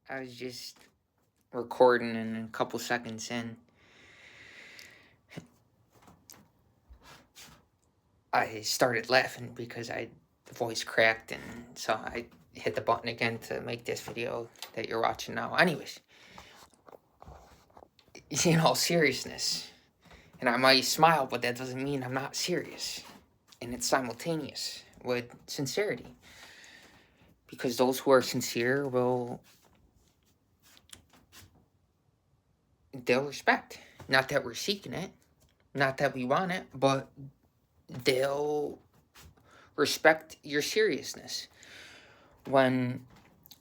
I was just recording, and a couple seconds in, I started laughing because the voice cracked, and so I hit the button again to make this video that you're watching now. Anyways, in all seriousness, and I might smile, but that doesn't mean I'm not serious. And it's simultaneous with sincerity. Because those who are sincere they'll respect. Not that we're seeking it, not that we want it, but they'll respect your seriousness. When,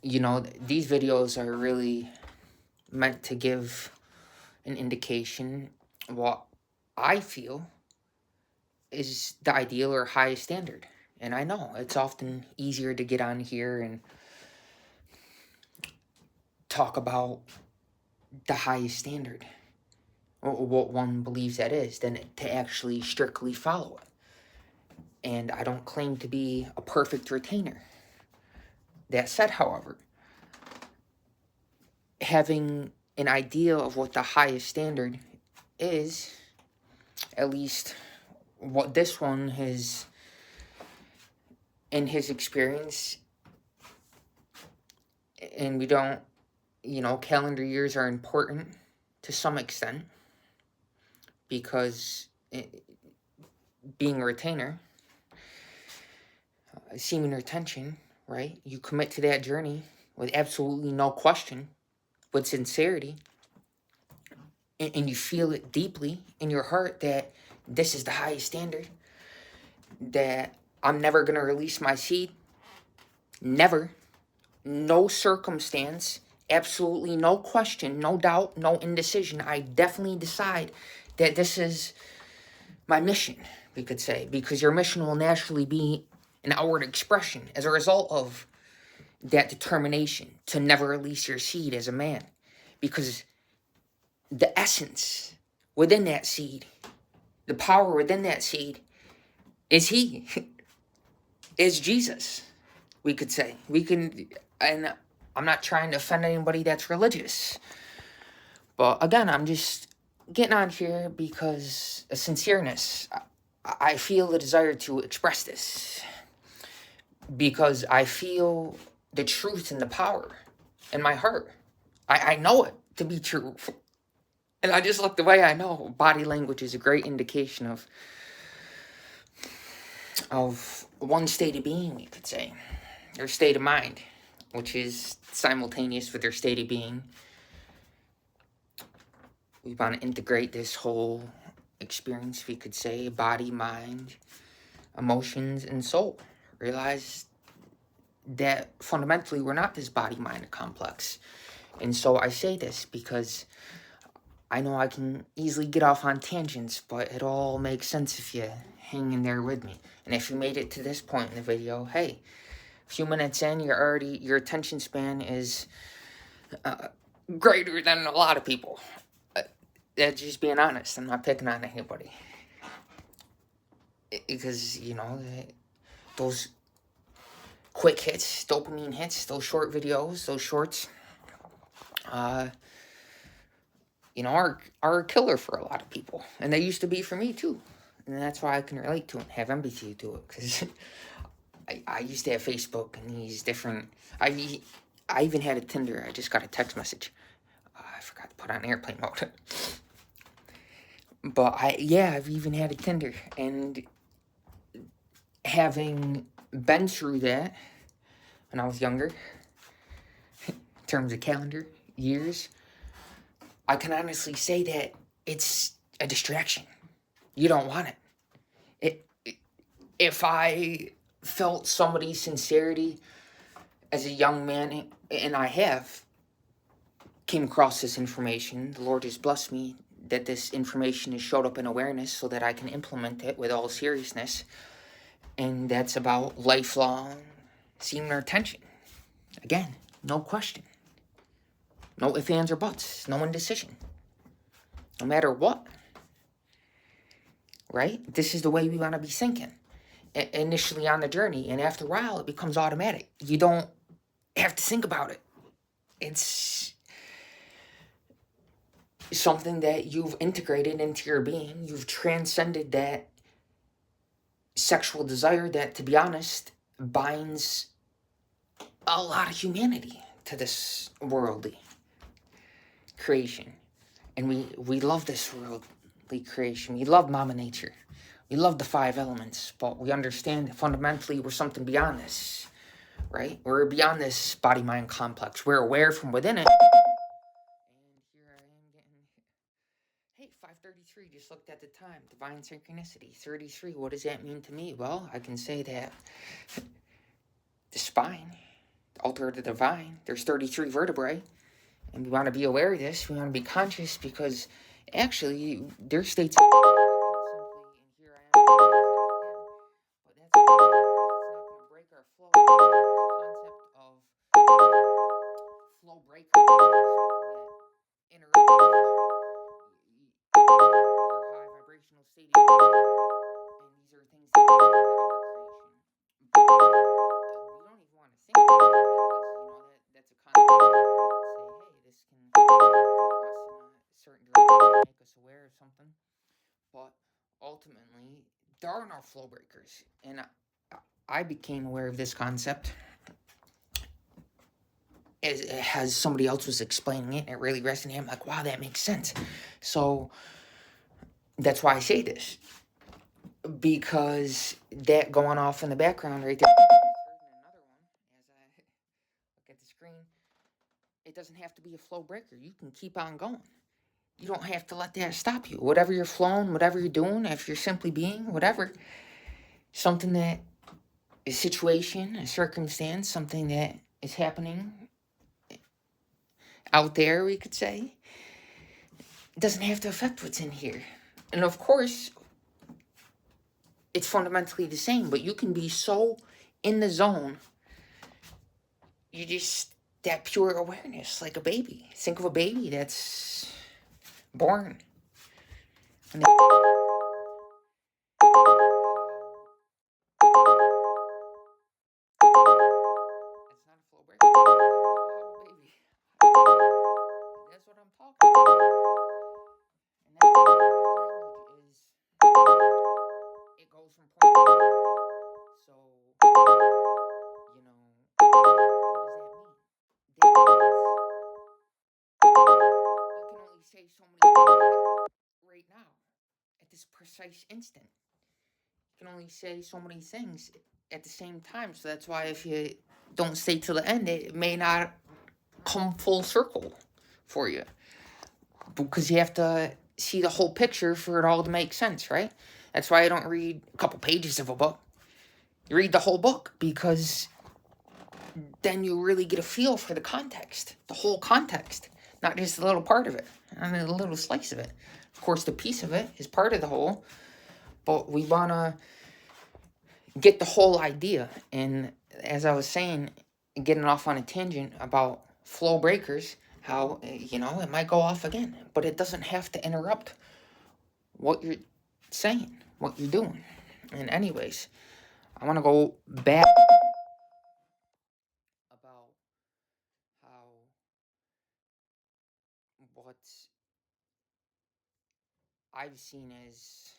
these videos are really meant to give an indication what I feel is the ideal or highest standard. And I know it's often easier to get on here and talk about the highest standard, or what one believes that is, than to actually strictly follow it. And I don't claim to be a perfect retainer. That said, however, having an idea of what the highest standard is, at least what this one has, in his experience, and we don't, calendar years are important to some extent, because being a retainer, semen retention, right? You commit to that journey with absolutely no question, with sincerity, and you feel it deeply in your heart that this is the highest standard, that I'm never going to release my seed. Never. No circumstance, absolutely no question, no doubt, no indecision. I definitely decide that this is my mission, we could say, because your mission will naturally be an outward expression as a result of that determination to never release your seed as a man. Because the essence within that seed, the power within that seed, is He, is Jesus, we could say. And I'm not trying to offend anybody that's religious. But again, I'm just getting on here because of sincereness. I feel the desire to express this, because I feel the truth and the power in my heart. I know it to be true. And I just look the way I know. Body language is a great indication of one state of being, we could say, or state of mind, which is simultaneous with their state of being. We want to integrate this whole experience, we could say, body, mind, emotions, and soul. Realize that fundamentally we're not this body-mind complex. And so I say this because I know I can easily get off on tangents, but it all makes sense if you hang in there with me. And if you made it to this point in the video, hey, a few minutes in, your attention span is greater than a lot of people. That's just being honest. I'm not picking on anybody. Because, those quick hits, dopamine hits, those short videos, those shorts, are a killer for a lot of people. And they used to be for me, too. And that's why I can relate to it and have empathy to it. Because I used to have Facebook and these different... I even had a Tinder. I just got a text message. I forgot to put on airplane mode. But I've even had a Tinder. And having been through that when I was younger, in terms of calendar years, I can honestly say that it's a distraction. You don't want it. If I felt somebody's sincerity as a young man, and I came across this information, the Lord has blessed me that this information has showed up in awareness so that I can implement it with all seriousness. And that's about lifelong semen retention. Again, no question. No ifs, ands, or buts. No indecision. No matter what. Right? This is the way we want to be thinking. Initially on the journey. And after a while, it becomes automatic. You don't have to think about it. It's something that you've integrated into your being. You've transcended that sexual desire that, to be honest, binds a lot of humanity to this worldly creation. And we love this worldly creation. We love Mama Nature. We love the 5 elements, but we understand that fundamentally we're something beyond this, right? We're beyond this body-mind complex. We're aware from within it. And here I am getting, hey, 5:33, just looked at the time. Divine synchronicity, 33. What does that mean to me? Well, I can say that the spine, the altar of the divine, there's 33 vertebrae. And we want to be aware of this. We want to be conscious because actually their states simply, and here I am, but that's not going to break our flow. This concept of flow breaker, interrupts your high vibrational state, and these are things that come from outer creation. But we don't even want to think about it because that's a concept that say, hey, this can point us in a certain direction, make us aware of something. But ultimately, there are no flow breakers, and I became aware of this concept as somebody else was explaining it, and it really resonated. I'm like, wow, that makes sense. So that's why I say this, because that going off in the background right there, another one, as I look at the screen, it doesn't have to be a flow breaker. You can keep on going. You don't have to let that stop you. Whatever you're flowing, whatever you're doing, if you're simply being, whatever, something that, a situation, a circumstance, something that is happening out there, we could say, it doesn't have to affect what's in here. And of course, it's fundamentally the same, but you can be so in the zone, you just, that pure awareness, like a baby. Think of a baby that's born. And it's not a flow break. Baby. That's what I'm talking about. And that's what language is. It goes from point to point. So, what does that mean? That means you can only say so many things right now, at this precise instant. You can only say so many things at the same time. So that's why if you don't stay till the end, it may not come full circle for you. Because you have to see the whole picture for it all to make sense, right? That's why I don't read a couple pages of a book. You read the whole book, because then you really get a feel for the context, the whole context, not just a little part of it, I mean, a little slice of it. Of course, the piece of it is part of the whole, but we want to get the whole idea. And as I was saying, getting off on a tangent about flow breakers, how, it might go off again, but it doesn't have to interrupt what you're saying, what you're doing. And anyways, I want to go back about how what I've seen is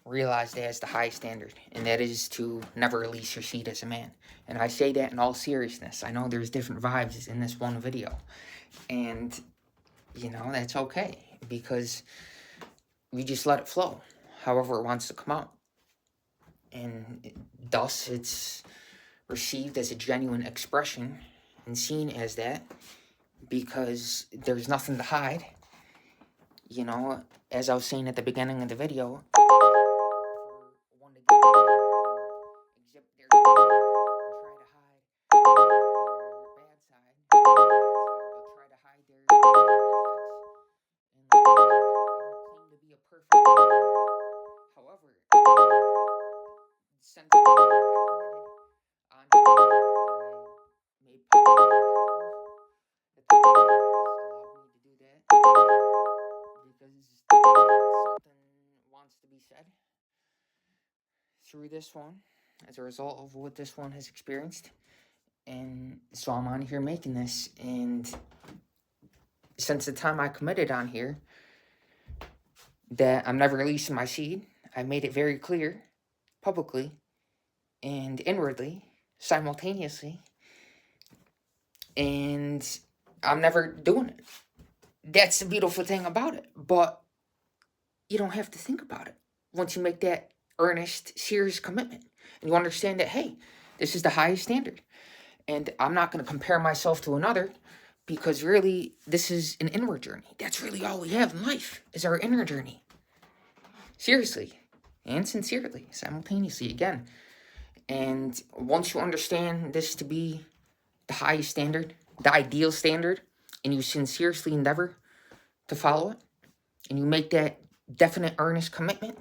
realized as the high standard, and that is to never release your seed as a man. And I say that in all seriousness. I know there's different vibes in this one video, and that's okay, because we just let it flow however it wants to come out, and thus it's received as a genuine expression and seen as that, because there's nothing to hide. As I was saying at the beginning of the video, one to exhibit their and try to hide their bad side. They'll try to hide their defects. And like I said, I don't claim to be a perfect person. However, since I committed on that I made public, that the Lord has allowed me to do that, because something wants to be said through this one as a result of what this one has experienced. And so I'm on here making this, and since the time I committed on here that I'm never releasing my seed. I made it very clear, publicly and inwardly, simultaneously, and I'm never doing it. That's the beautiful thing about it. But you don't have to think about it once you make that earnest, serious commitment. And you understand that, hey, this is the highest standard. And I'm not going to compare myself to another, because really, this is an inward journey. That's really all we have in life, is our inner journey. Seriously and sincerely, simultaneously, again. And once you understand this to be the highest standard, the ideal standard, and you sincerely endeavor to follow it, and you make that definite, earnest commitment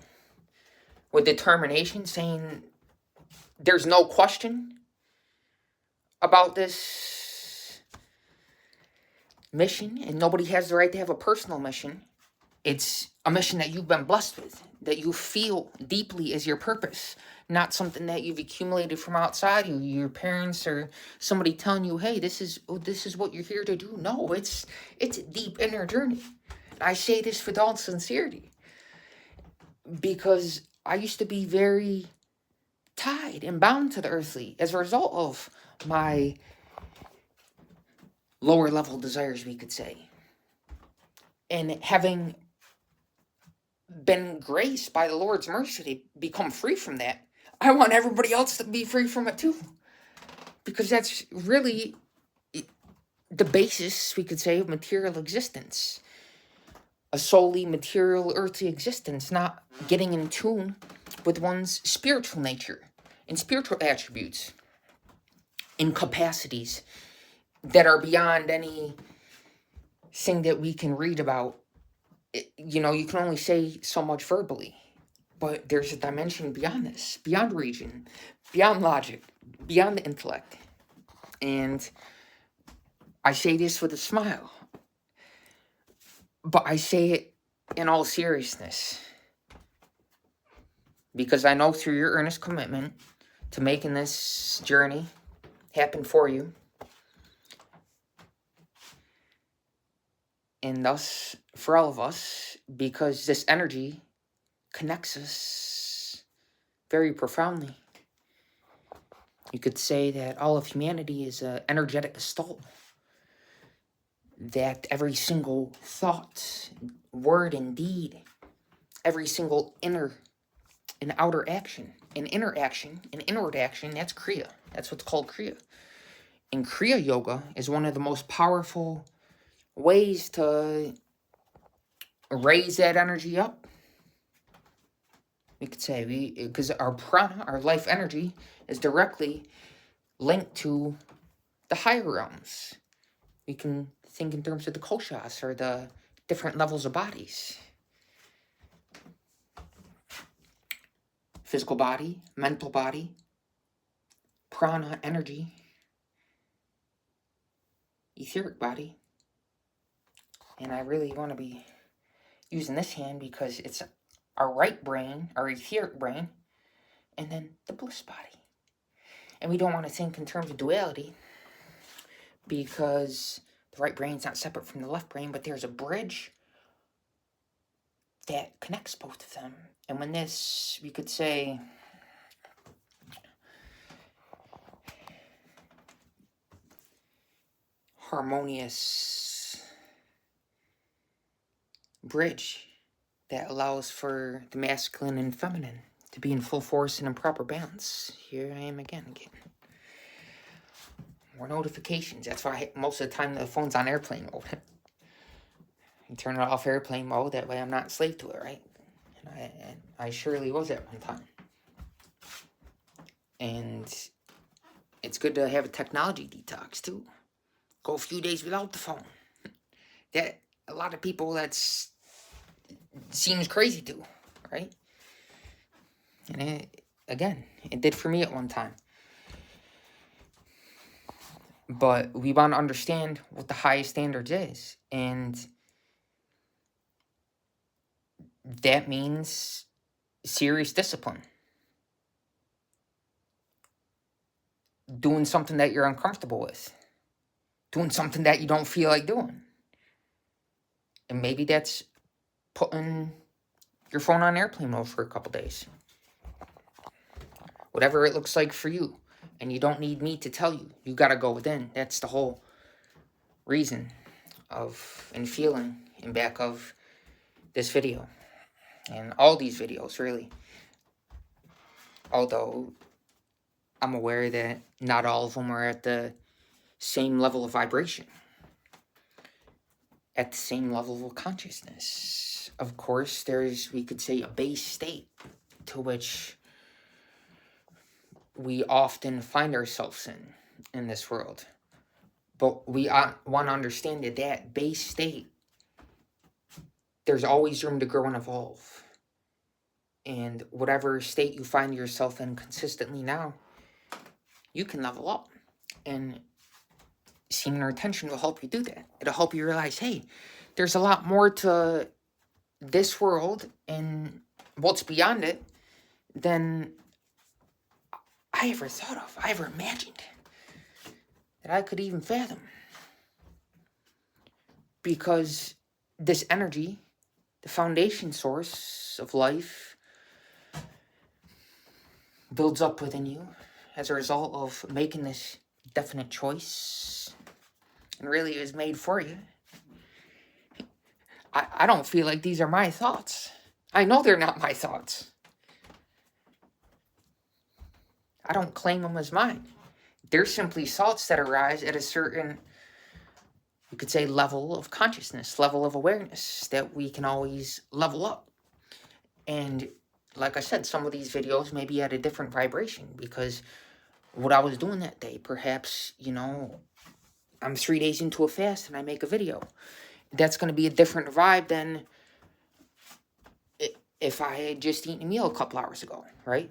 with determination, saying there's no question about this mission, and nobody has the right to have a personal mission. It's a mission that you've been blessed with, that you feel deeply is your purpose, not something that you've accumulated from outside you, your parents or somebody telling you, hey, this is what you're here to do. No, it's a deep inner journey. I say this with all sincerity, because I used to be very tied and bound to the earthly as a result of my lower level desires, we could say. And having been graced by the Lord's mercy to become free from that, I want everybody else to be free from it too. Because that's really the basis, we could say, of material existence. A solely material, earthly existence, not getting in tune with one's spiritual nature and spiritual attributes and capacities that are beyond anything that we can read about. You know, you can only say so much verbally, but there's a dimension beyond this, beyond reason, beyond logic, beyond the intellect. And I say this with a smile, but I say it in all seriousness, because I know through your earnest commitment to making this journey happen for you, and thus for all of us, because this energy connects us very profoundly. You could say that all of humanity is an energetic gestalt, that every single thought, word, and deed, every single inner and outer action, and inner action and inward action, that's Kriya. That's what's called Kriya. And Kriya Yoga is one of the most powerful ways to raise that energy up. We could say, because our prana, our life energy, is directly linked to the higher realms. We can think in terms of the koshas, or the different levels of bodies. Physical body, mental body, prana, energy, etheric body. And I really want to be using this hand because it's our right brain, our etheric brain, and then the bliss body. And we don't want to think in terms of duality, because the right brain's not separate from the left brain, but there's a bridge that connects both of them. And when this, we could say, harmonious bridge that allows for the masculine and feminine to be in full force and in proper balance. Here I am again. More notifications. That's why most of the time the phone's on airplane mode. You turn it off airplane mode, that way I'm not slave to it, right? And I surely was at one time. And it's good to have a technology detox too. Go a few days without the phone. That a lot of people, that's seems crazy to, right? And it did for me at one time. But we want to understand what the highest standards is. And that means serious discipline. Doing something that you're uncomfortable with. Doing something that you don't feel like doing. And maybe that's putting your phone on airplane mode for a couple days. Whatever it looks like for you. And you don't need me to tell you. You got to go within. That's the whole reason of and feeling in back of this video. And all these videos, really. Although I'm aware that not all of them are at the same level of vibration. At the same level of consciousness. Of course, there's, we could say, a base state to which we often find ourselves in this world. But we want to understand that base state, there's always room to grow and evolve. And whatever state you find yourself in consistently now, you can level up. And semen retention will help you do that. It'll help you realize, hey, there's a lot more to this world and what's beyond it than I ever thought of, I ever imagined, that I could even fathom. Because this energy, the foundation source of life, builds up within you as a result of making this definite choice. And really it was made for you. I don't feel like these are my thoughts. I know they're not my thoughts. I don't claim them as mine. They're simply thoughts that arise at a certain, you could say, level of consciousness, level of awareness that we can always level up. And like I said, some of these videos may be at a different vibration because what I was doing that day, perhaps, you know, I'm 3 days into a fast and I make a video. That's going to be a different vibe than if I had just eaten a meal a couple hours ago, right?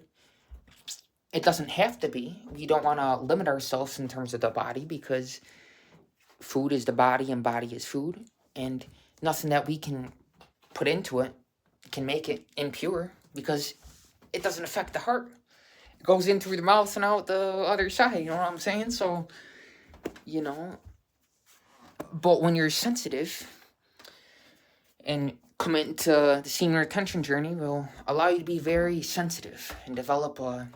It doesn't have to be. We don't want to limit ourselves in terms of the body because food is the body and body is food. And nothing that we can put into it can make it impure because it doesn't affect the heart. It goes in through the mouth and out the other side, you know what I'm saying? So, you know, but when you're sensitive and commit to the semen retention journey will allow you to be very sensitive and develop a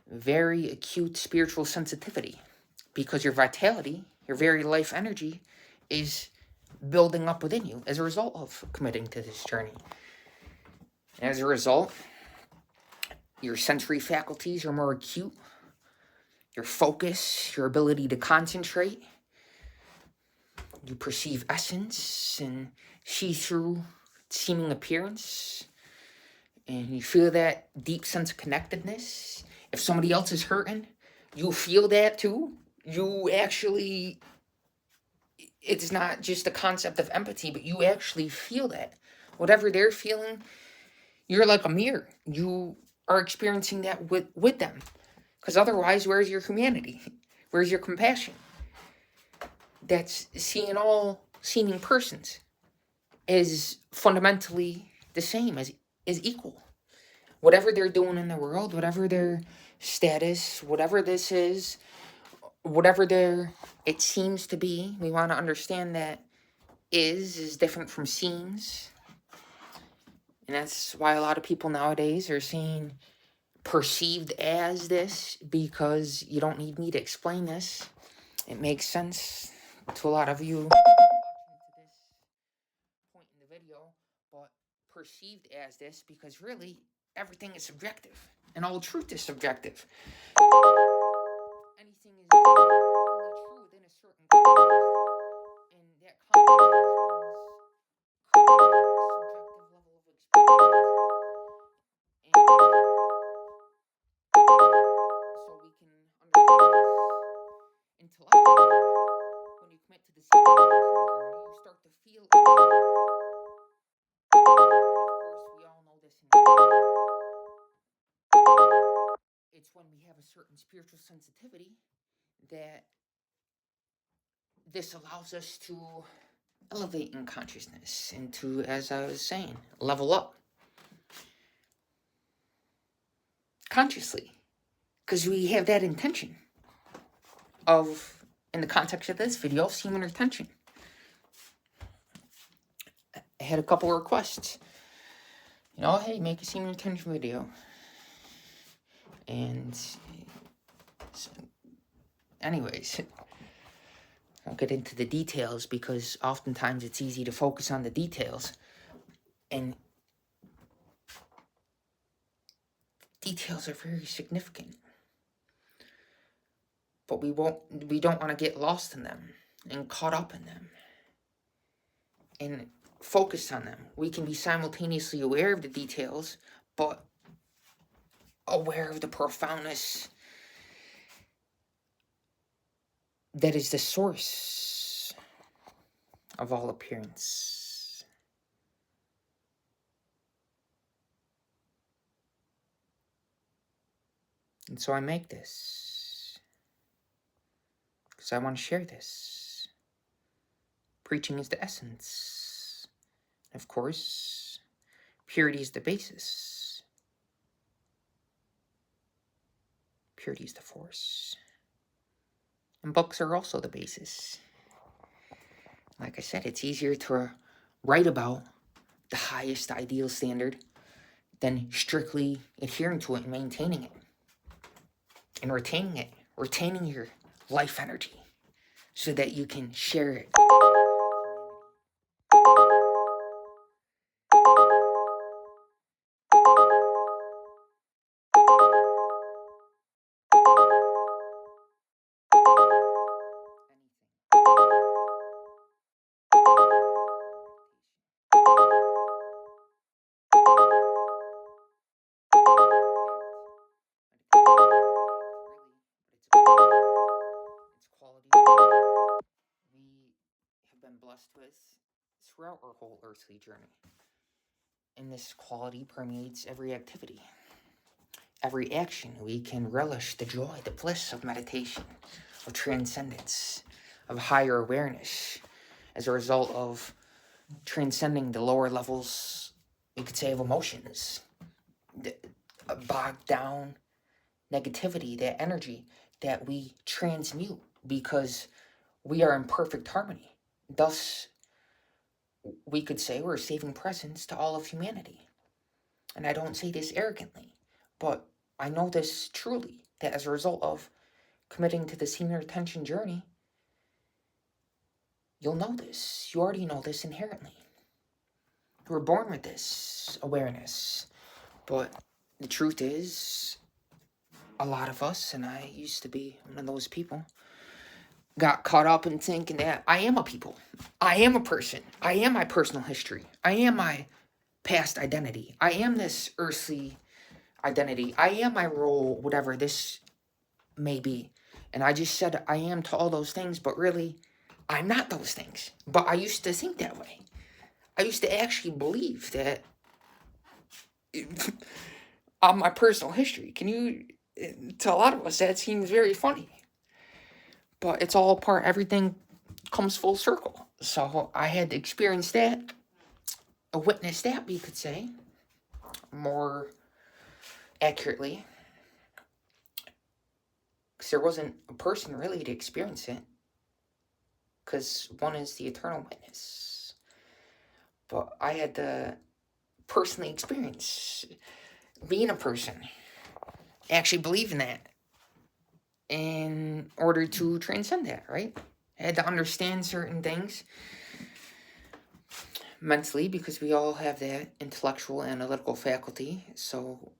very acute spiritual sensitivity because your vitality, your very life energy is building up within you as a result of committing to this journey. And as a result, your sensory faculties are more acute. Your focus, your ability to concentrate. You perceive essence and see through seeming appearance. And you feel that deep sense of connectedness. If somebody else is hurting, you feel that too. You actually, it's not just a concept of empathy, but you actually feel that. Whatever they're feeling, you're like a mirror. You are experiencing that with them. Because otherwise, where's your humanity? Where's your compassion? That's seeing all seeming persons is fundamentally the same, as equal. Whatever they're doing in the world, whatever their status, whatever this is, whatever it seems to be, we want to understand that is different from seems. And that's why a lot of people nowadays are saying perceived as this, because you don't need me to explain this. It makes sense to a lot of you watching to this point in the video, but perceived as this because really everything is subjective and all truth is subjective. Anything is only true within a certain context, and that context is subjective level of experience. And so we can understand this intellectually. When you commit to the same journey, you start to feel it. And of course, we all know this in here. It's when we have a certain spiritual sensitivity that this allows us to elevate in consciousness and to, as I was saying, level up consciously, because we have that intention of, in the context of this video, semen retention. I had a couple requests. Hey, make a semen retention video. And so, anyways, I'll get into the details because oftentimes it's easy to focus on the details. And details are very significant. But we don't want to get lost in them and caught up in them and focus on them. We can be simultaneously aware of the details, but aware of the profoundness that is the source of all appearance. And so I make this because I want to share this. Preaching is the essence. Of course, purity is the basis. Purity is the force. And books are also the basis. Like I said, it's easier to write about the highest ideal standard than strictly adhering to it and maintaining it. And retaining it. Retaining your life energy so that you can share it. Blessed with throughout our whole earthly journey. And this quality permeates every activity, every action. We can relish the joy, the bliss of meditation, of transcendence, of higher awareness as a result of transcending the lower levels, we could say, of emotions, the bogged down negativity, that energy that we transmute because we are in perfect harmony. Thus, we could say we're a saving presence to all of humanity. And I don't say this arrogantly, but I know this truly, that as a result of committing to the semen retention journey, you'll know this. You already know this inherently. You were born with this awareness. But the truth is, a lot of us, and I used to be one of those people, got caught up in thinking that I am a people. I am a person. I am my personal history. I am my past identity. I am this earthly identity. I am my role, whatever this may be. And I just said I am to all those things, but really, I'm not those things. But I used to think that way. I used to actually believe that I'm my personal history. To a lot of us, that seems very funny. But it's all part, everything comes full circle. So I had to experience that, witness that, we could say, more accurately. Because there wasn't a person really to experience it. Because one is the eternal witness. But I had to personally experience being a person. Actually believe in that. In order to transcend that, right? I had to understand certain things mentally because we all have that intellectual analytical faculty. So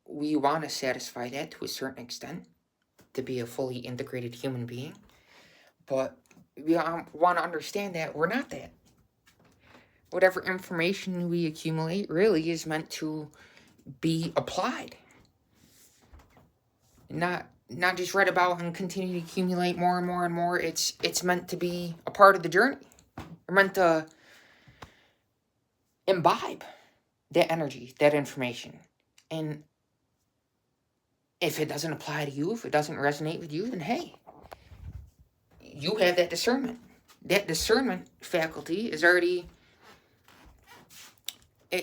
we want to satisfy that to a certain extent to be a fully integrated human being. But we want to understand that we're not that. Whatever information we accumulate really is meant to be applied. Not just read about and continue to accumulate more and more and more. It's meant to be a part of the journey. We're meant to imbibe that energy, that information. And if it doesn't apply to you, if it doesn't resonate with you, then hey, you have that discernment. That discernment faculty is already... When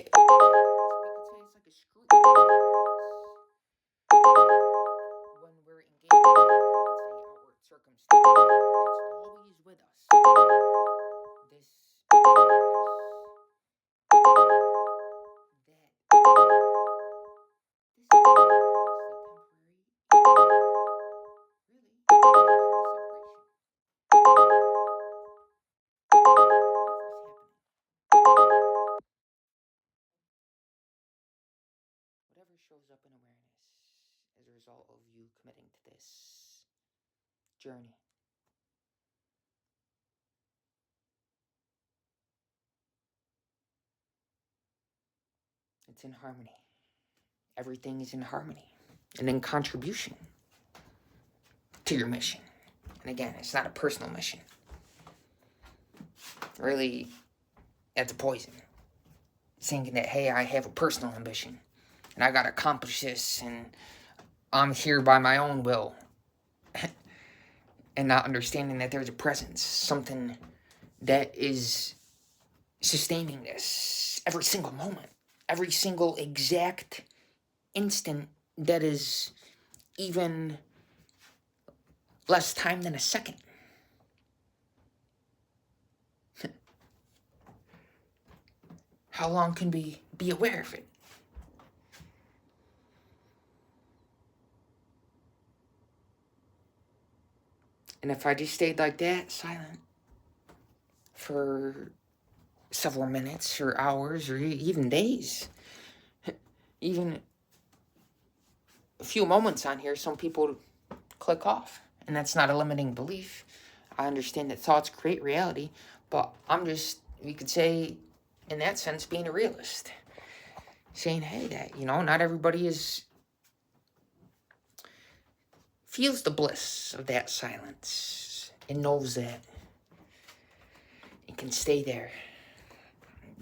we're engaged in, outward circumstances, it's always with us. This awareness shows up in awareness as a result of you committing to this journey. It's in harmony. Everything is in harmony and in contribution to your mission. And again, it's not a personal mission. Really, that's a poison. Thinking that, hey, I have a personal ambition and I gotta accomplish this and I'm here by my own will. And not understanding that there's a presence, something that is sustaining this every single moment, every single exact instant that is even less time than a second. How long can we be aware of it? And if I just stayed like that, silent, for several minutes or hours or even days, even a few moments on here, some people click off. And that's not a limiting belief. I understand that thoughts create reality, but I'm just, you could say, in that sense, being a realist. Saying, hey, that, not everybody feels the bliss of that silence and knows that it can stay there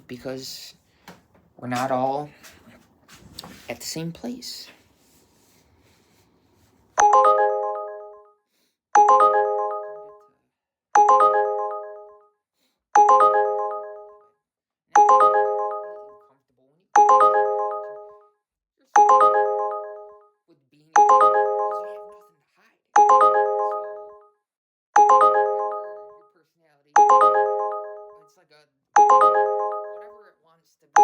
because we're not all at the same place. Whatever it wants to be,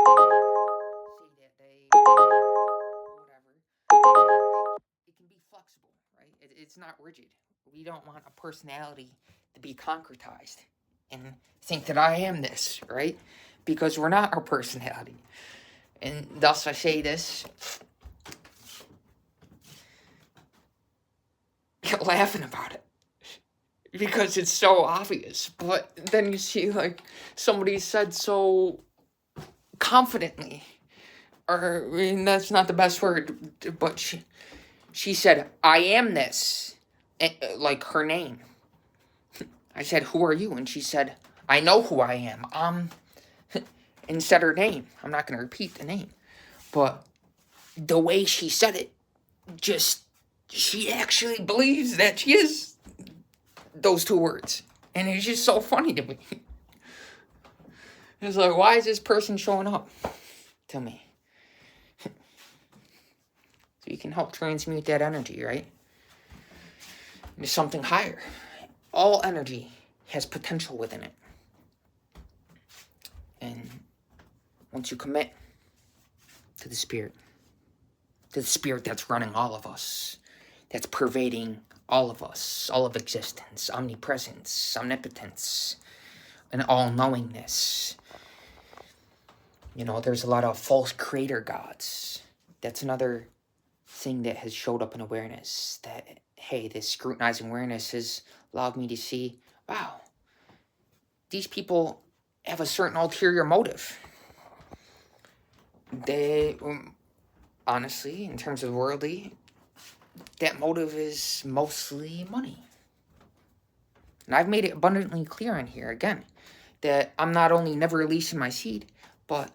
say that day, whatever. It can be flexible, right? It's not rigid. We don't want a personality to be concretized and think that I am this, right? Because we're not our personality. And thus I say this, laughing about it. Because it's so obvious. But then you see, like, somebody said so confidently, or, I mean, that's not the best word, but she said, I am this, like her name. I said, who are you? And she said, I know who I am. And said her name. I'm not going to repeat the name. But the way she said it, she actually believes that she is those two words. And it's just so funny to me. It's like, why is this person showing up to me? So you can help transmute that energy, right? Into something higher. All energy has potential within it. And once you commit to the spirit that's running all of us, that's pervading all of us, all of existence, omnipresence, omnipotence, and all-knowingness. There's a lot of false creator gods. That's another thing that has showed up in awareness. That, hey, this scrutinizing awareness has allowed me to see, wow, these people have a certain ulterior motive. They, honestly, in terms of worldly, that motive is mostly money. And I've made it abundantly clear on here, again, that I'm not only never releasing my seed, but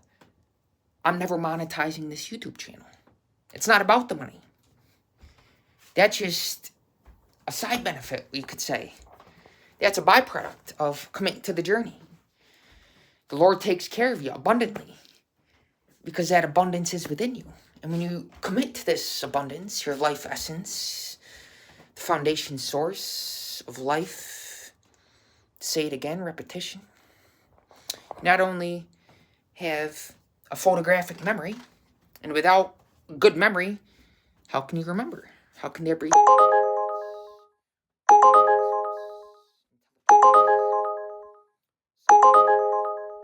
I'm never monetizing this YouTube channel. It's not about the money. That's just a side benefit, you could say. That's a byproduct of committing to the journey. The Lord takes care of you abundantly because that abundance is within you. And when you commit to this abundance, your life essence, the foundation source of life, say it again, repetition, not only have a photographic memory, and without good memory, how can you remember? How can there be? You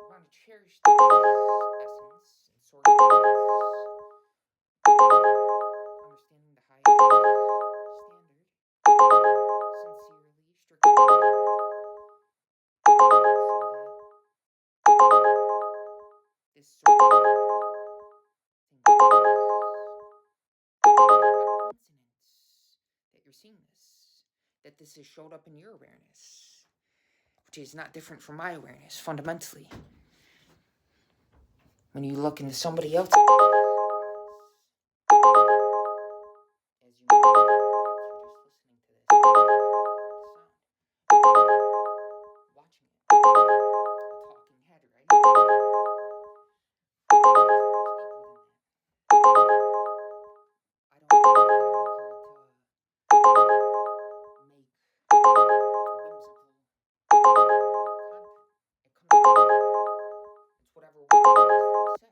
want to cherish this essence and source. seeing this, that this has showed up in your awareness, which is not different from my awareness, fundamentally. When you look into somebody else, as you just listening to this, watching it, a talking head, right? I don't get on here to make whimsical content. It comes out. It's whatever needs to be said.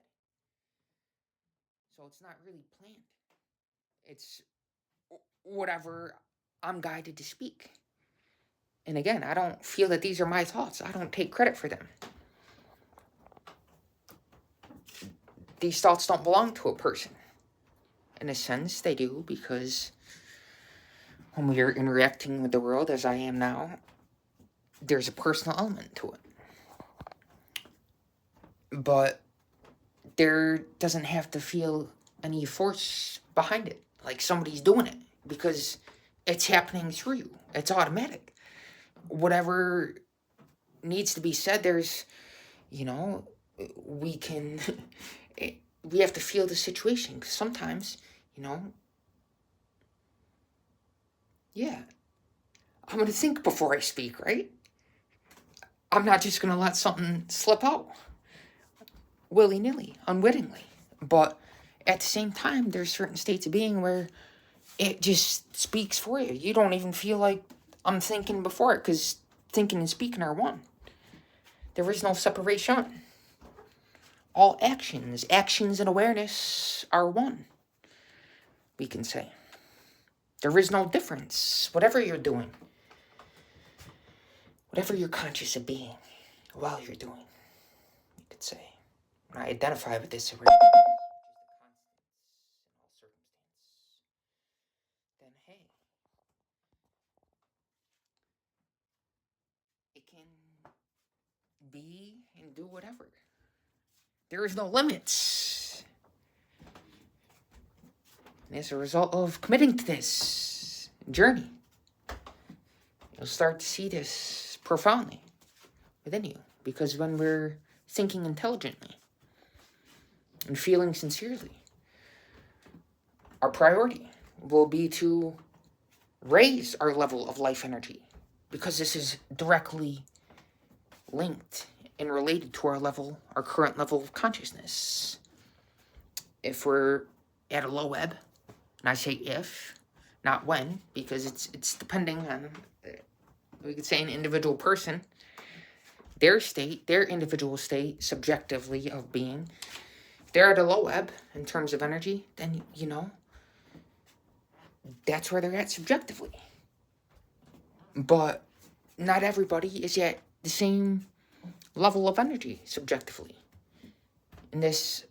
So it's not really planned. It's whatever I'm guided to speak. And again, I don't feel that these are my thoughts. I don't take credit for them. These thoughts don't belong to a person. In a sense, they do, because when we are interacting with the world, as I am now, there's a personal element to it. But there doesn't have to feel any force behind it, like somebody's doing it, because it's happening through you. It's automatic. Whatever needs to be said, there's, we can, we have to feel the situation, because sometimes, I'm going to think before I speak, right? I'm not just going to let something slip out willy-nilly, unwittingly. But at the same time, there's certain states of being where it just speaks for you. You don't even feel like I'm thinking before it, because thinking and speaking are one. There is no separation. All actions and awareness are one, we can say. There is no difference. Whatever you're doing, whatever you're conscious of being while you're doing, you could say. When I identify with this awareness, which is the constant in all circumstances, then hey, it can be and do whatever. There is no limits. And as a result of committing to this journey, you'll start to see this profoundly within you. Because when we're thinking intelligently and feeling sincerely, our priority will be to raise our level of life energy, because this is directly linked and related to our current level of consciousness. If we're at a low ebb, and I say if, not when, because it's depending on, we could say, an individual person, their state, their individual state, subjectively, of being. If they're at a low ebb in terms of energy, then, that's where they're at subjectively. But not everybody is at the same level of energy subjectively. And this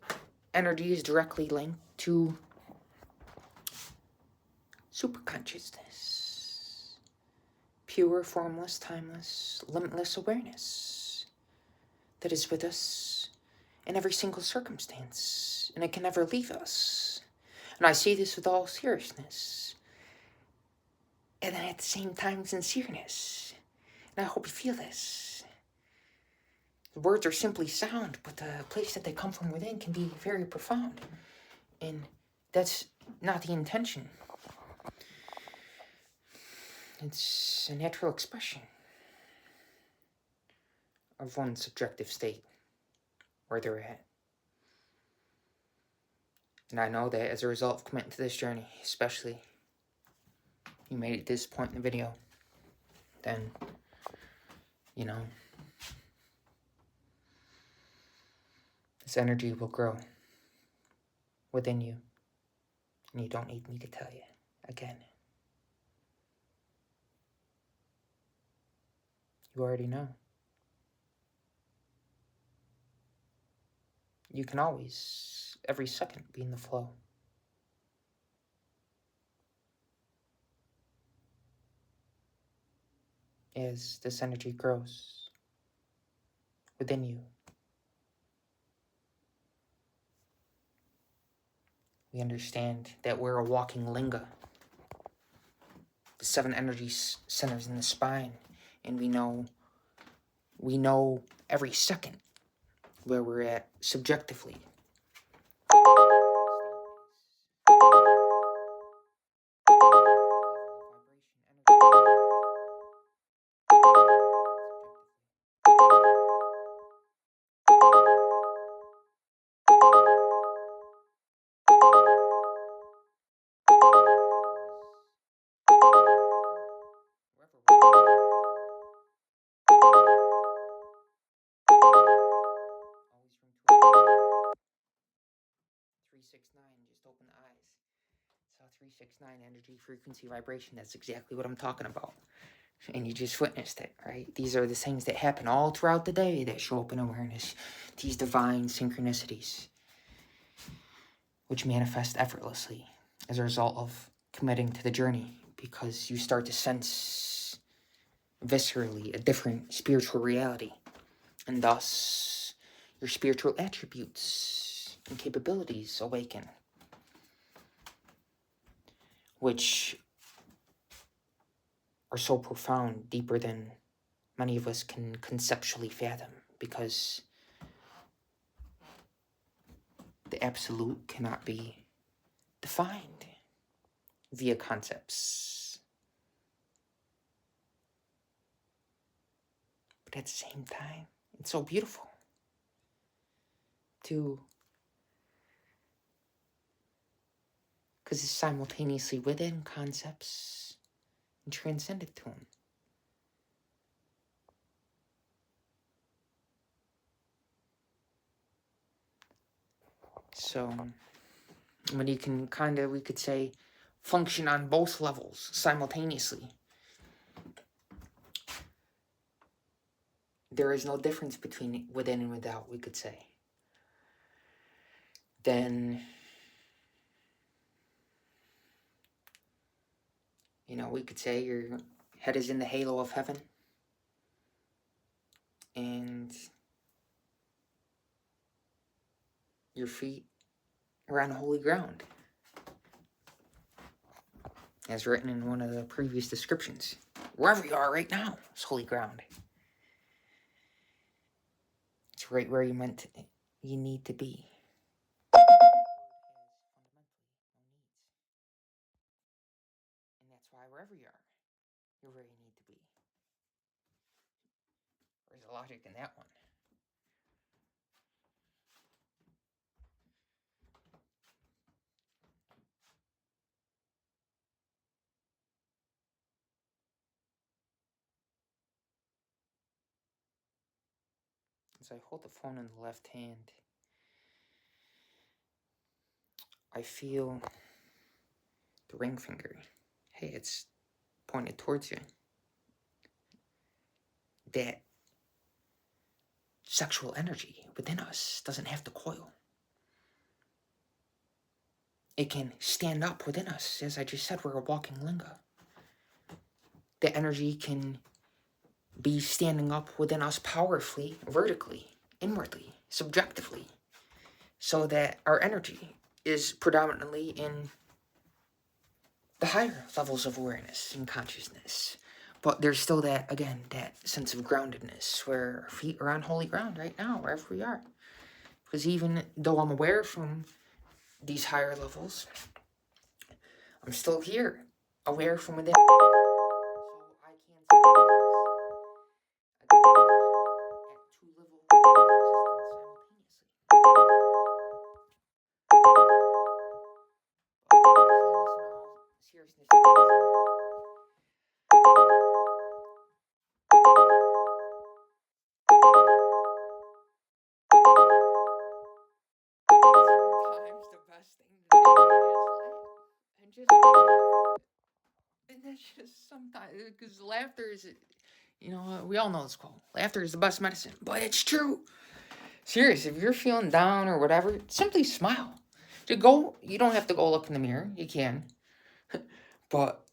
energy is directly linked to superconsciousness. Pure, formless, timeless, limitless awareness that is with us in every single circumstance, and it can never leave us. And I say this with all seriousness, and then at the same time, sincereness. And I hope you feel this. The words are simply sound, but the place that they come from within can be very profound. And that's not the intention. It's a natural expression of one's subjective state, where they're at. And I know that as a result of committing to this journey, especially you made it this point in the video, then, this energy will grow within you. And you don't need me to tell you again. You already know. You can always, every second, be in the flow. As this energy grows within you, we understand that we're a walking linga. the 7 energy centers in the spine, and we know every second where we're at subjectively. Just open the eyes. So 369 energy, frequency, vibration. That's exactly what I'm talking about. And you just witnessed it, right? These are the things that happen all throughout the day that show up in awareness. These divine synchronicities, which manifest effortlessly as a result of committing to the journey, because you start to sense viscerally a different spiritual reality, and thus your spiritual attributes and capabilities awaken, which are so profound, deeper than many of us can conceptually fathom, because the absolute cannot be defined via concepts. But at the same time, it's so beautiful to, because it's simultaneously within concepts and transcended to them. So, when you can we could say, function on both levels simultaneously, there is no difference between within and without, we could say, then, we could say your head is in the halo of heaven, and your feet are on holy ground, as written in one of the previous descriptions. Wherever you are right now is holy ground. It's right where you need to be. And that's why wherever you are, you're where you need to be. There's a logic in that one. As I hold the phone in the left hand, I feel the ring finger. Hey, it's pointed towards you. That sexual energy within us doesn't have to coil. It can stand up within us. As I just said, we're a walking linga. The energy can be standing up within us powerfully, vertically, inwardly, subjectively, so that our energy is predominantly in the higher levels of awareness and consciousness. But there's still that sense of groundedness, where our feet are on holy ground right now, wherever we are. Because even though I'm aware from these higher levels, I'm still here, aware from within. So I can't at two levels of existence simultaneously. Sometimes the best thing to do is laugh. And that's just sometimes, because laughter is, we all know this quote. Laughter is the best medicine, but it's true. Serious, if you're feeling down or whatever, simply smile. You don't have to go look in the mirror. You can. But,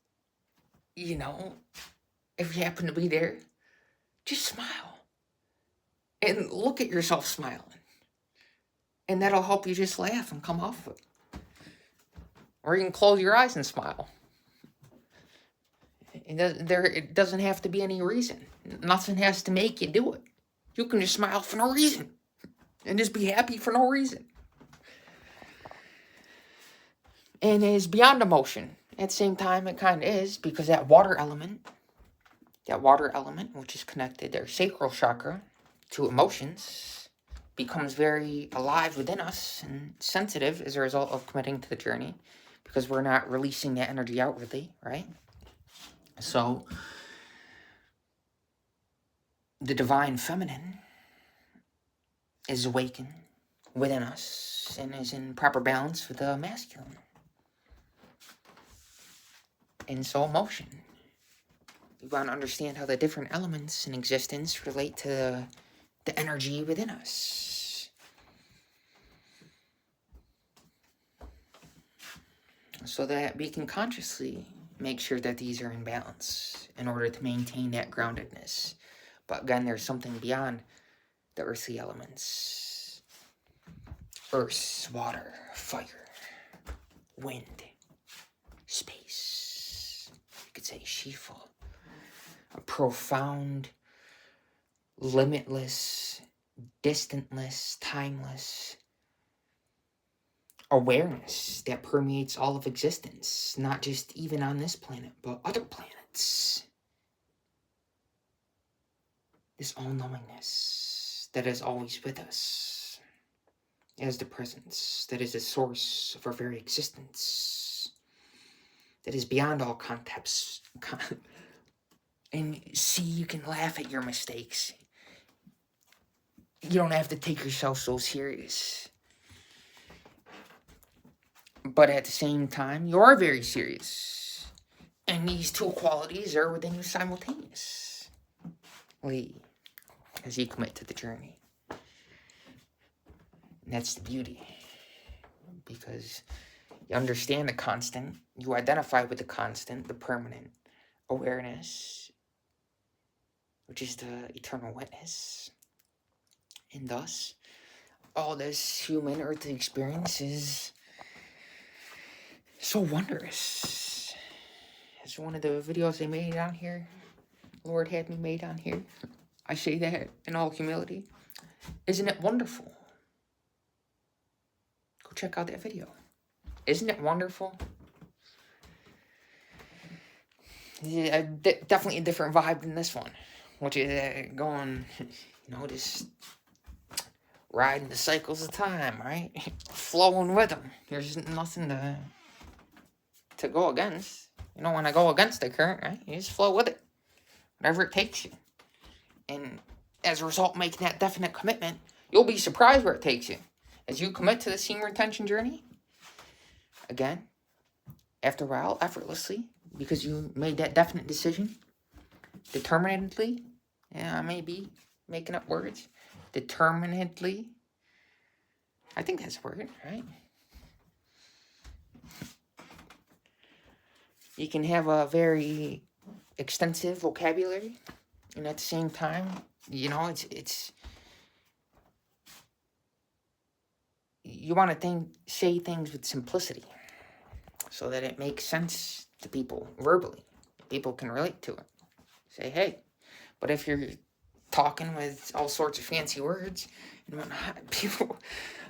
if you happen to be there, just smile. And look at yourself smiling. And that'll help you just laugh and come off of it. Or you can close your eyes and smile. It doesn't have to be any reason. Nothing has to make you do it. You can just smile for no reason and just be happy for no reason. And it is beyond emotion. At the same time, it kind of is, because that water element, which is connected, their sacral chakra, to emotions, becomes very alive within us and sensitive as a result of committing to the journey, because we're not releasing that energy outwardly, right? So, the divine feminine is awakened within us and is in proper balance with the masculine. And so emotion. We want to understand how the different elements in existence relate to the energy within us. So that we can consciously make sure that these are in balance in order to maintain that groundedness. But again, there's something beyond the earthly elements. Earth, water, fire, wind, space. You could say Shifa. A profound, limitless, distantless, timeless awareness that permeates all of existence, not just even on this planet, but other planets. This all-knowingness that is always with us as the presence, that is the source of our very existence, that is beyond all concepts. And see, you can laugh at your mistakes. You don't have to take yourself so serious. But at the same time, you are very serious. And these two qualities are within you simultaneously as you commit to the journey. And that's the beauty. Because you understand the constant, you identify with the constant, the permanent awareness, which is the eternal witness. And thus, all this human earthly experience is so wondrous. As one of the videos I made on here, Lord had me made on here, I say that in all humility. Isn't it wonderful? Go check out that video. Isn't it wonderful? Yeah, definitely a different vibe than this one, which is going, just riding the cycles of time, right? Flowing with them. There's nothing to go against. When I go against the current, right? You just flow with it. Whatever it takes you. And as a result, making that definite commitment, you'll be surprised where it takes you. As you commit to the semen retention journey, again, after a while, effortlessly, because you made that definite decision, determinedly, I may be making up words, determinedly, I think that's a word, right? You can have a very extensive vocabulary, and at the same time, it's you want to say things with simplicity so that it makes sense to people verbally. People can relate to it. Say, hey. But if you're talking with all sorts of fancy words and whatnot,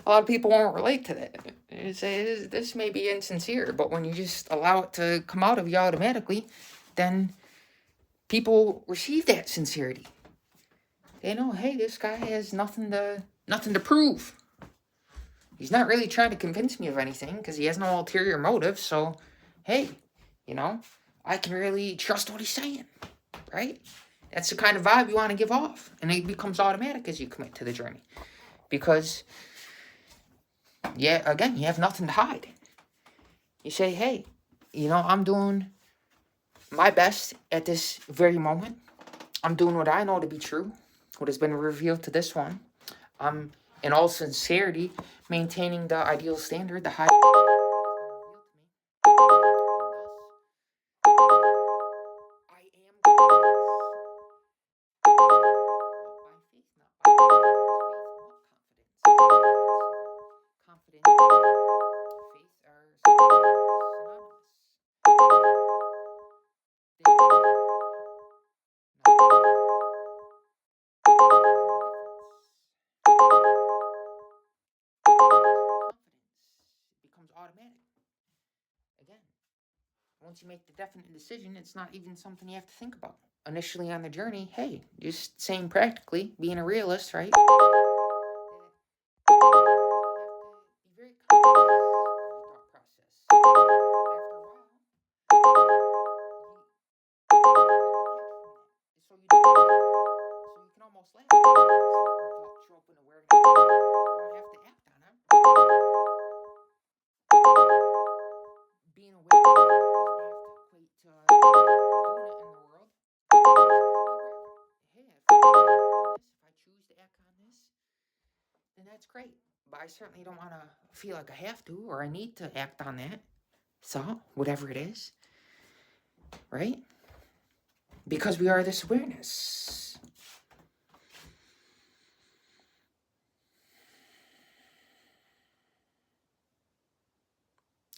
a lot of people won't relate to that. They say, this may be insincere, but when you just allow it to come out of you automatically, then people receive that sincerity. They know, hey, this guy has nothing to prove. He's not really trying to convince me of anything because he has no ulterior motive. So, hey, I can really trust what he's saying, right? That's the kind of vibe you want to give off. And it becomes automatic as you commit to the journey. Because, again, you have nothing to hide. You say, hey, I'm doing my best at this very moment. I'm doing what I know to be true, what has been revealed to this one. I'm, in all sincerity, maintaining the ideal standard, the high... Confidence, faith are synonymous. Once you make the definite decision, it's not even something you have to think about. Initially on the journey, hey, just saying practically, being a realist, right? You have to be very conscious of your thought process. But after a while, so you don't so you can almost laugh. Certain thoughts show up in awareness. You don't have to act on them. Being aware of it doesn't have to equate to doing it in the world. Hey, if I choose to act on this, then that's great. But I certainly don't want to feel like I have to or I need to act on that thought, whatever it is, right? Because we are this awareness.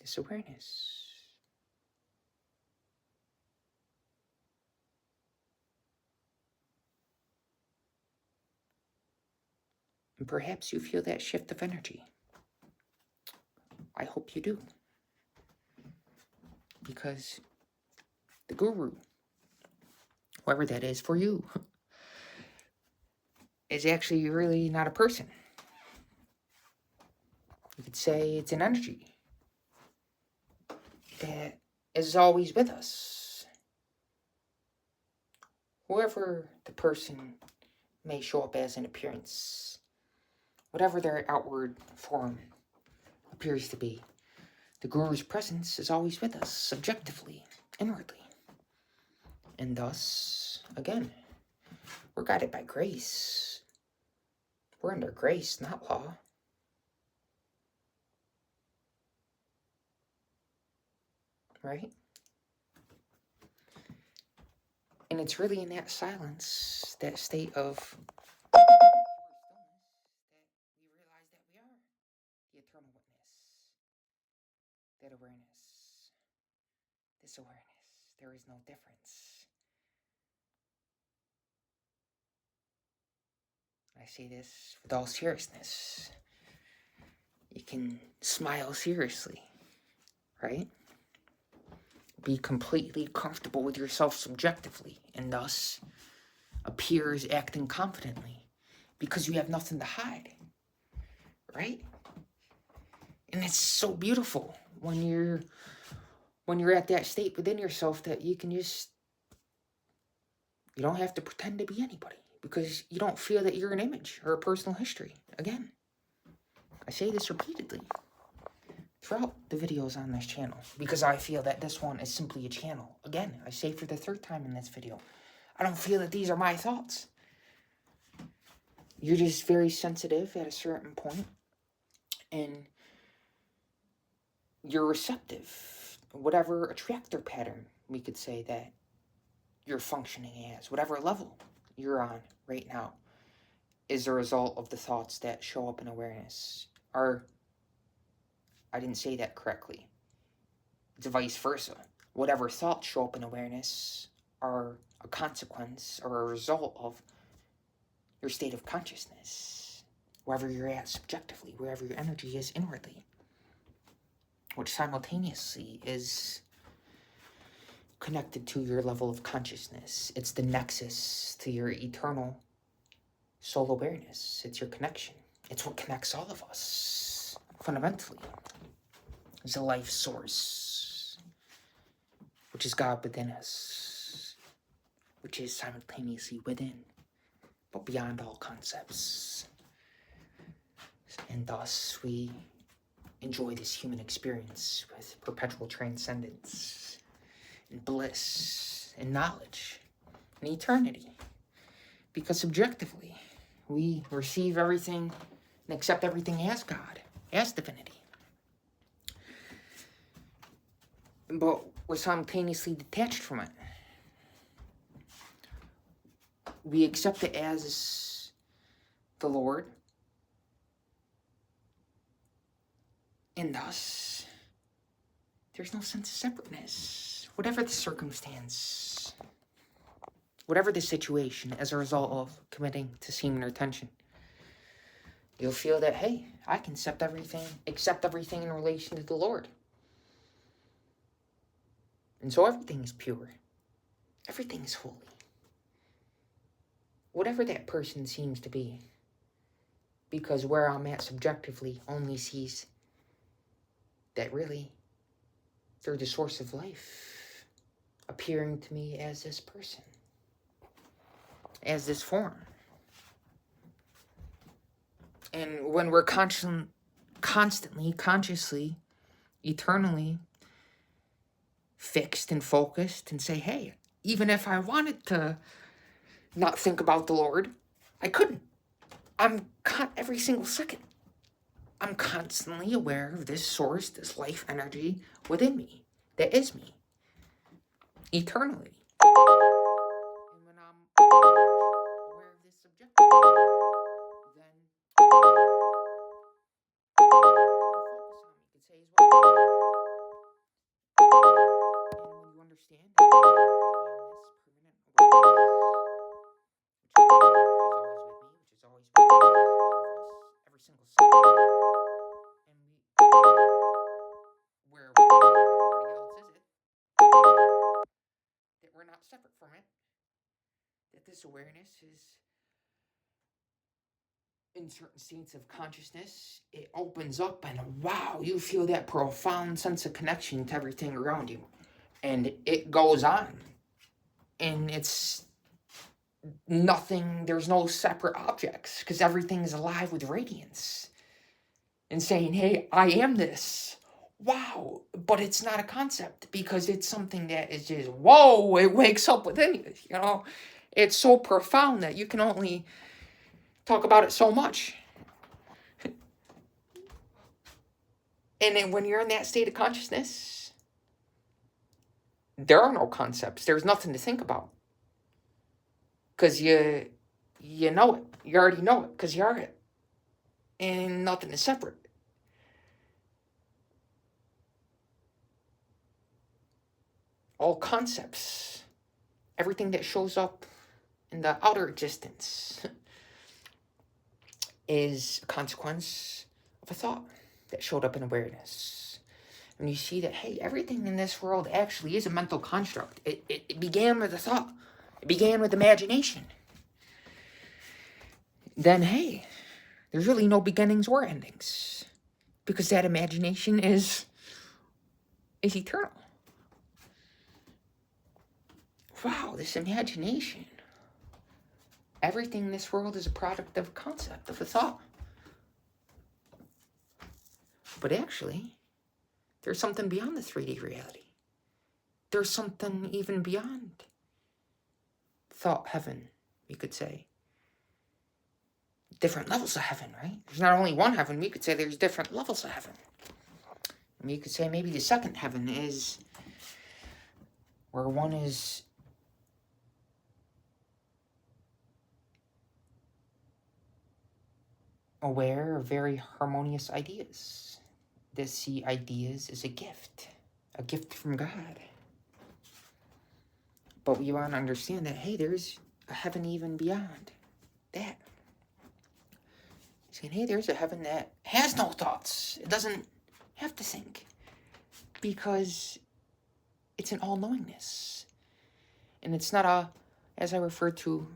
This awareness. And perhaps you feel that shift of energy. I hope you do. Because the guru, whoever that is for you, is actually really not a person. You could say it's an energy that is always with us. Whoever the person may show up as in appearance, whatever their outward form appears to be, the guru's presence is always with us, subjectively, inwardly. And thus, again, we're guided by grace. We're under grace, not law. Right? And it's really in that silence, that state of stillness, that we realize that we are the eternal witness. That awareness. This awareness. There is no difference. I say this with all seriousness. You can smile seriously, right? Be completely comfortable with yourself subjectively, and thus appears acting confidently because you have nothing to hide, right? And it's so beautiful when you're at that state within yourself that you can just, you don't have to pretend to be anybody because you don't feel that you're an image or a personal history. Again, I say this repeatedly throughout the videos on this channel because I feel that this one is simply a channel. Again, I say for the third time in this video, I don't feel that these are my thoughts. You're just very sensitive at a certain point and you're receptive. Whatever attractor pattern we could say that you're functioning as, whatever level you're on right now, is a result of the thoughts that show up in awareness. Or, I didn't say that correctly. It's vice versa. Whatever thoughts show up in awareness are a consequence or a result of your state of consciousness, wherever you're at subjectively, wherever your energy is inwardly, which simultaneously is connected to your level of consciousness. It's the nexus to your eternal soul awareness. It's your connection. It's what connects all of us, fundamentally. It's a life source, which is God within us, which is simultaneously within, but beyond all concepts. And thus we enjoy this human experience with perpetual transcendence and bliss and knowledge and eternity. Because subjectively, we receive everything and accept everything as God, as divinity. But we're simultaneously detached from it. We accept it as the Lord, and thus, there's no sense of separateness. Whatever the circumstance, whatever the situation as a result of committing to semen retention, you'll feel that, hey, I can accept everything in relation to the Lord. And so everything is pure. Everything is holy. Whatever that person seems to be. Because where I'm at subjectively only sees that really they're the source of life, appearing to me as this person, as this form. And when we're constantly, consciously, eternally fixed and focused and say, hey, even if I wanted to not think about the Lord, I couldn't. I'm caught every single second. I'm constantly aware of this source, this life energy within me, that is me, eternally. And when I'm aware of this subject, then focus on, you could say as well. And when you understand that I am this permanent awareness, which is always with me, which is always with all of us, every single second, and where everybody else is it, that we're not separate from it, that this awareness is in certain states of consciousness, it opens up and wow, you feel that profound sense of connection to everything around you. And it goes on. And it's nothing, there's no separate objects because everything is alive with radiance. And saying, hey, I am this. Wow. But it's not a concept because it's something that is just, whoa, it wakes up within you. You know, it's so profound that you can only talk about it so much. And then when you're in that state of consciousness, there are no concepts. There's nothing to think about. Because you know it. You already know it because you are it. And nothing is separate. All concepts, everything that shows up in the outer existence is a consequence of a thought that showed up in awareness. And you see that, hey, everything in this world actually is a mental construct. It began with a thought. It began with imagination. Then, hey, there's really no beginnings or endings. Because that imagination is eternal. Wow, this imagination. Everything in this world is a product of a concept, of a thought. But actually, there's something beyond the 3D reality. There's something even beyond thought heaven, we could say. Different levels of heaven, right? There's not only one heaven, we could say there's different levels of heaven. And we could say maybe the second heaven is where one is aware of very harmonious ideas. They see ideas as a gift from God. But we want to understand that, hey, there's a heaven even beyond that. Saying, hey, there's a heaven that has no thoughts. It doesn't have to think. Because it's an all-knowingness. And it's not a, as I referred to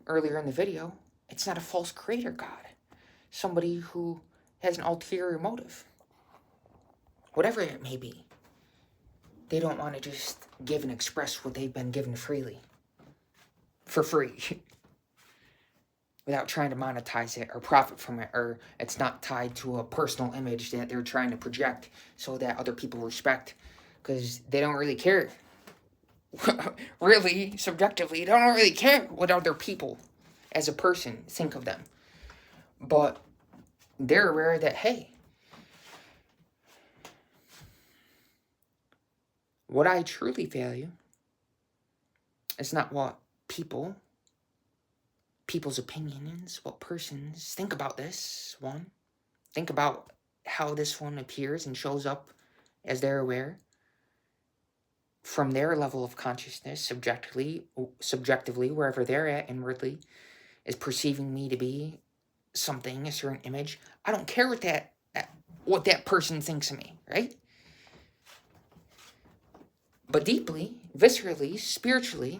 earlier in the video, it's not a false creator God. Somebody who has an ulterior motive. Whatever it may be. They don't want to just give and express what they've been given freely. For free. Without trying to monetize it or profit from it, or it's not tied to a personal image that they're trying to project so that other people respect, because they don't really care. Really, subjectively, they don't really care what other people as a person think of them. But they're aware that, hey, what I truly value is not what people's opinions, what persons think about this one. Think about how this one appears and shows up as they're aware from their level of consciousness, subjectively, wherever they're at inwardly, is perceiving me to be something, a certain image. I don't care what that person thinks of me, right? But deeply, viscerally, spiritually,